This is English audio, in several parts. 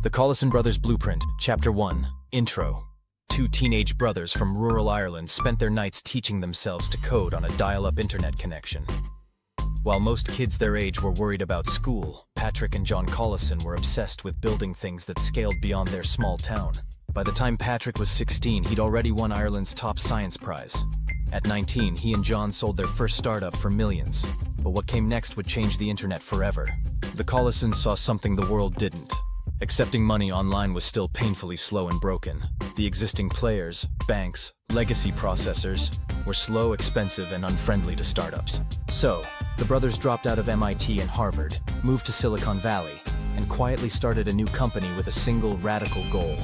The Collison Brothers Blueprint, Chapter 1, Intro. Two teenage brothers from rural Ireland spent their nights teaching themselves to code on a dial-up internet connection. While most kids their age were worried about school, Patrick and John Collison were obsessed with building things that scaled beyond their small town. By the time Patrick was 16, he'd already won Ireland's top science prize. At 19, he and John sold their first startup for millions. But what came next would change the internet forever. The Collisons saw something the world didn't. Accepting money online was still painfully slow and broken. The existing players, banks, legacy processors, were slow, expensive, and unfriendly to startups. So, the brothers dropped out of MIT and Harvard, moved to Silicon Valley, and quietly started a new company with a single radical goal: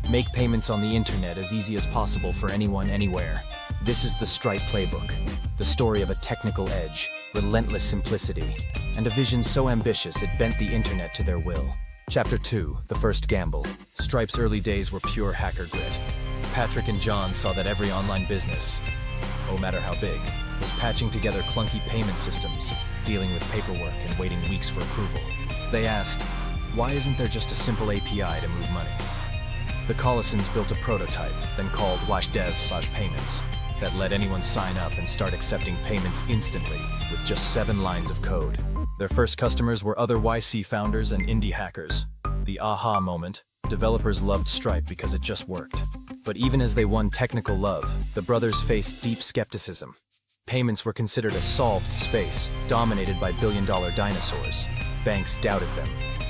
make payments on the internet as easy as possible for anyone, anywhere. This is the Stripe playbook, the story of a technical edge, relentless simplicity, and a vision so ambitious it bent the internet to their will. Chapter 2, The First Gamble. Stripe's early days were pure hacker grit. Patrick and John saw that every online business, no matter how big, was patching together clunky payment systems, dealing with paperwork and waiting weeks for approval. They asked, why isn't there just a simple API to move money? The Collisons built a prototype, then called WashDev/payments, that let anyone sign up and start accepting payments instantly with just 7 lines of code. Their first customers were other YC founders and indie hackers. The aha moment: developers loved Stripe because it just worked. But even as they won technical love, the brothers faced deep skepticism. Payments were considered a solved space, dominated by billion-dollar dinosaurs. Banks doubted them.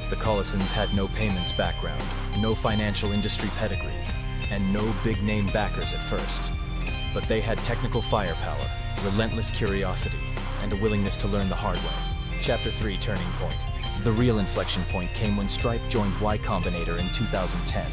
The Collisons had no payments background, no financial industry pedigree, and no big-name backers at first. But they had technical firepower, relentless curiosity, and a willingness to learn the hard way. Chapter 3, Turning Point. The real inflection point came when Stripe joined Y Combinator in 2010.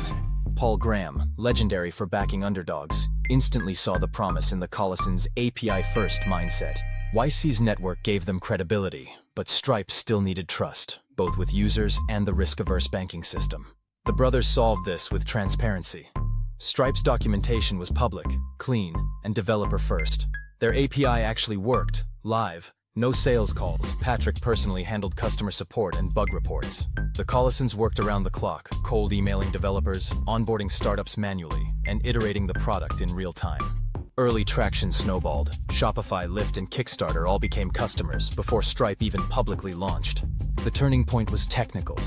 Paul Graham, legendary for backing underdogs, instantly saw the promise in the Collisons' API-first mindset. YC's network gave them credibility, but Stripe still needed trust, both with users and the risk-averse banking system. The brothers solved this with transparency. Stripe's documentation was public, clean, and developer-first. Their API actually worked, live. No sales calls. Patrick personally handled customer support and bug reports. The Collisons worked around the clock, cold emailing developers, onboarding startups manually, and iterating the product in real time. Early traction snowballed. Shopify, Lyft, and Kickstarter all became customers before Stripe even publicly launched. The turning point was technical.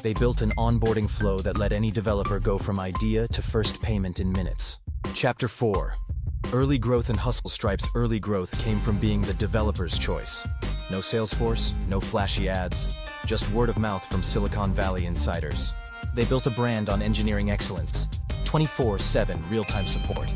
They built an onboarding flow that let any developer go from idea to first payment in minutes. Chapter 4. Early growth and hustle. Stripe's early growth came from being the developer's choice. No Salesforce, no flashy ads, just word of mouth from Silicon Valley insiders. They built a brand on engineering excellence, 24/7 real-time support.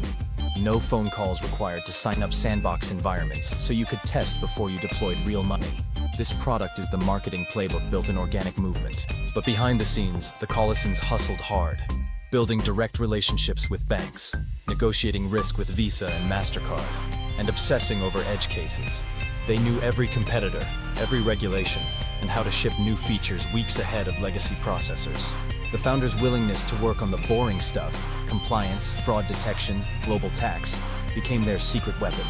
No phone calls required to sign up sandbox environments so you could test before you deployed real money. This product is the marketing playbook built in organic movement. But behind the scenes, the Collisons hustled hard, building direct relationships with banks, negotiating risk with Visa and MasterCard, and obsessing over edge cases. They knew every competitor, every regulation, and how to ship new features weeks ahead of legacy processors. The founders' willingness to work on the boring stuff, compliance, fraud detection, global tax, became their secret weapon.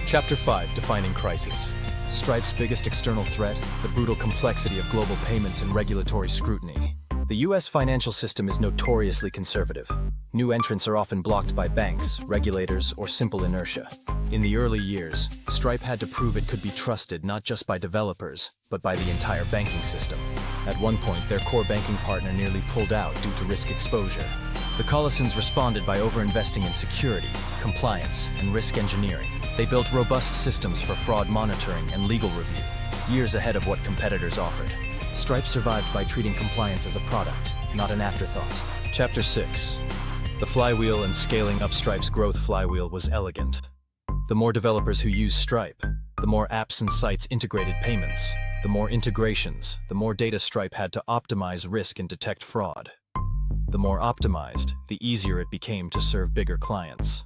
Chapter 5, Defining Crisis. Stripe's biggest external threat: the brutal complexity of global payments and regulatory scrutiny. The US financial system is notoriously conservative. New entrants are often blocked by banks, regulators, or simple inertia. In the early years, Stripe had to prove it could be trusted not just by developers, but by the entire banking system. At one point, their core banking partner nearly pulled out due to risk exposure. The Collisons responded by overinvesting in security, compliance, and risk engineering. They built robust systems for fraud monitoring and legal review, years ahead of what competitors offered. Stripe survived by treating compliance as a product, not an afterthought. Chapter 6. The flywheel and scaling up. Stripe's growth flywheel was elegant. The more developers who used Stripe, the more apps and sites integrated payments. The more integrations, the more data Stripe had to optimize risk and detect fraud. The more optimized, the easier it became to serve bigger clients.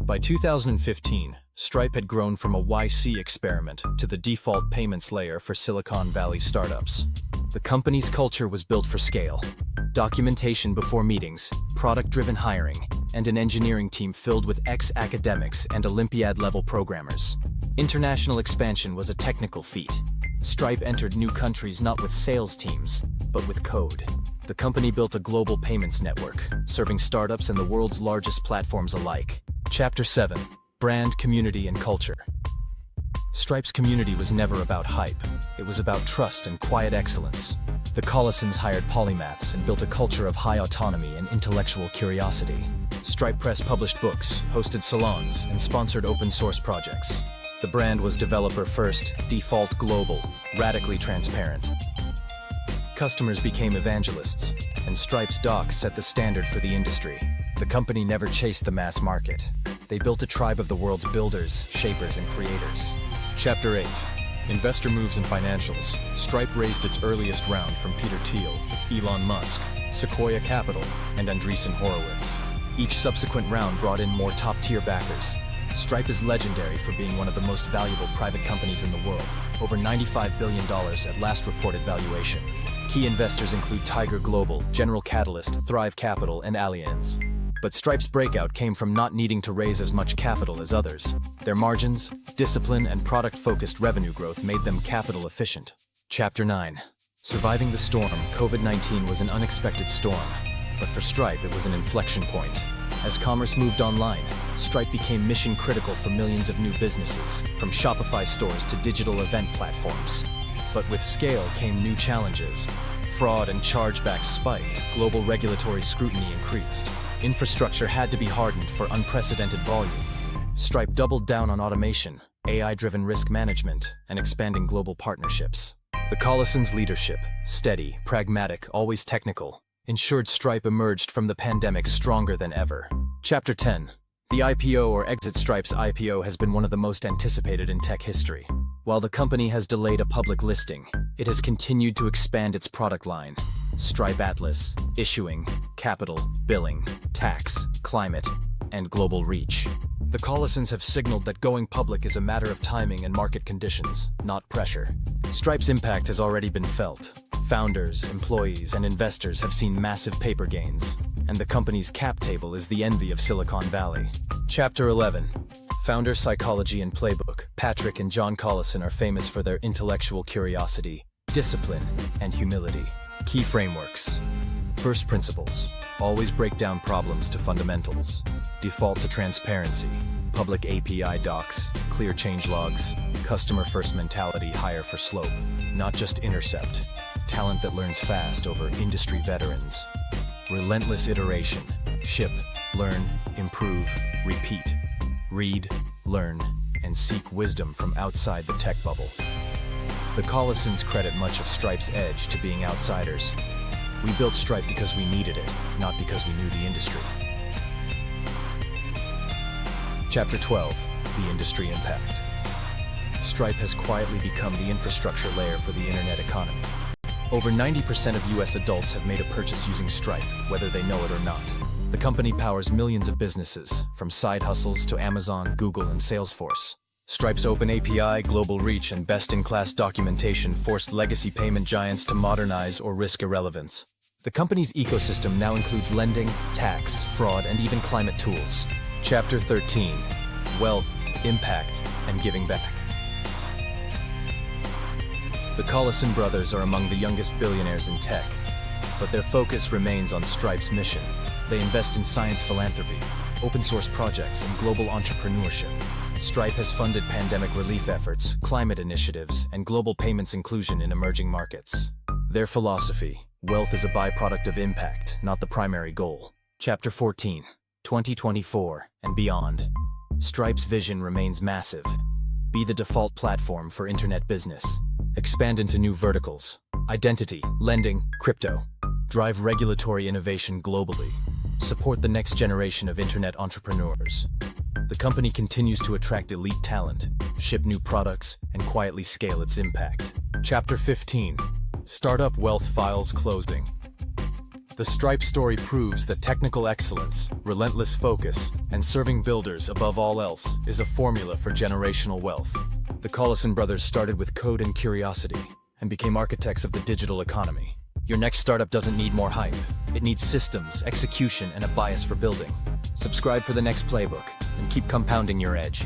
By 2015, Stripe had grown from a YC experiment to the default payments layer for Silicon Valley startups. The company's culture was built for scale. Documentation before meetings, product-driven hiring, and an engineering team filled with ex-academics and Olympiad-level programmers. International expansion was a technical feat. Stripe entered new countries not with sales teams, but with code. The company built a global payments network, serving startups and the world's largest platforms alike. Chapter 7. Brand, Community, and Culture. Stripe's community was never about hype. It was about trust and quiet excellence. The Collisons hired polymaths and built a culture of high autonomy and intellectual curiosity. Stripe Press published books, hosted salons, and sponsored open-source projects. The brand was developer-first, default global, radically transparent. Customers became evangelists, and Stripe's docs set the standard for the industry. The company never chased the mass market. They built a tribe of the world's builders, shapers, and creators. Chapter 8. Investor Moves and Financials. Stripe raised its earliest round from Peter Thiel, Elon Musk, Sequoia Capital, and Andreessen Horowitz. Each subsequent round brought in more top-tier backers. Stripe is legendary for being one of the most valuable private companies in the world, over $95 billion at last reported valuation. Key investors include Tiger Global, General Catalyst, Thrive Capital, and Allianz. But Stripe's breakout came from not needing to raise as much capital as others. Their margins, discipline, and product-focused revenue growth made them capital efficient. Chapter 9. Surviving the storm. COVID-19 was an unexpected storm, but for Stripe it was an inflection point. As commerce moved online, Stripe became mission-critical for millions of new businesses, from Shopify stores to digital event platforms. But with scale came new challenges. Fraud and chargebacks spiked, global regulatory scrutiny increased. Infrastructure had to be hardened for unprecedented volume. Stripe doubled down on automation, AI-driven risk management, and expanding global partnerships. The Collisons' leadership, steady, pragmatic, always technical, ensured Stripe emerged from the pandemic stronger than ever. Chapter 10. The IPO or exit. Stripe's IPO has been one of the most anticipated in tech history. While the company has delayed a public listing, it has continued to expand its product line. Stripe Atlas, issuing, capital, billing, tax, climate, and global reach. The Collisons have signaled that going public is a matter of timing and market conditions, not pressure. Stripe's impact has already been felt. Founders, employees, and investors have seen massive paper gains, and the company's cap table is the envy of Silicon Valley. Chapter 11. Founder Psychology and Playbook. Patrick and John Collison are famous for their intellectual curiosity, discipline, and humility. Key frameworks. First principles. Always break down problems to fundamentals. Default to transparency. Public API docs, clear change logs, customer-first mentality, hire for slope, not just intercept. Talent that learns fast over industry veterans. Relentless iteration. Ship, learn, improve, repeat. Read, learn, and seek wisdom from outside the tech bubble. The Collisons credit much of Stripe's edge to being outsiders. We built Stripe because we needed it, not because we knew the industry. Chapter 12. The Industry Impact. Stripe has quietly become the infrastructure layer for the internet economy. Over 90% of US adults have made a purchase using Stripe, whether they know it or not. The company powers millions of businesses, from side hustles to Amazon, Google, and Salesforce. Stripe's open API, global reach, and best-in-class documentation forced legacy payment giants to modernize or risk irrelevance. The company's ecosystem now includes lending, tax, fraud, and even climate tools. Chapter 13. Wealth, Impact, and Giving Back. The Collison brothers are among the youngest billionaires in tech, but their focus remains on Stripe's mission. They invest in science philanthropy, open-source projects, and global entrepreneurship. Stripe has funded pandemic relief efforts, climate initiatives, and global payments inclusion in emerging markets. Their philosophy: wealth is a byproduct of impact, not the primary goal. Chapter 14. 2024 and beyond. Stripe's vision remains massive. Be the default platform for internet business. Expand into new verticals. Identity, lending, crypto. Drive regulatory innovation globally. Support the next generation of internet entrepreneurs. The company continues to attract elite talent, ship new products, and quietly scale its impact. Chapter 15. Startup Wealth Files Closing. The Stripe story proves that technical excellence, relentless focus, and serving builders above all else is a formula for generational wealth. The Collison brothers started with code and curiosity and became architects of the digital economy. Your next startup doesn't need more hype. It needs systems, execution, and a bias for building. Subscribe for the next playbook and keep compounding your edge.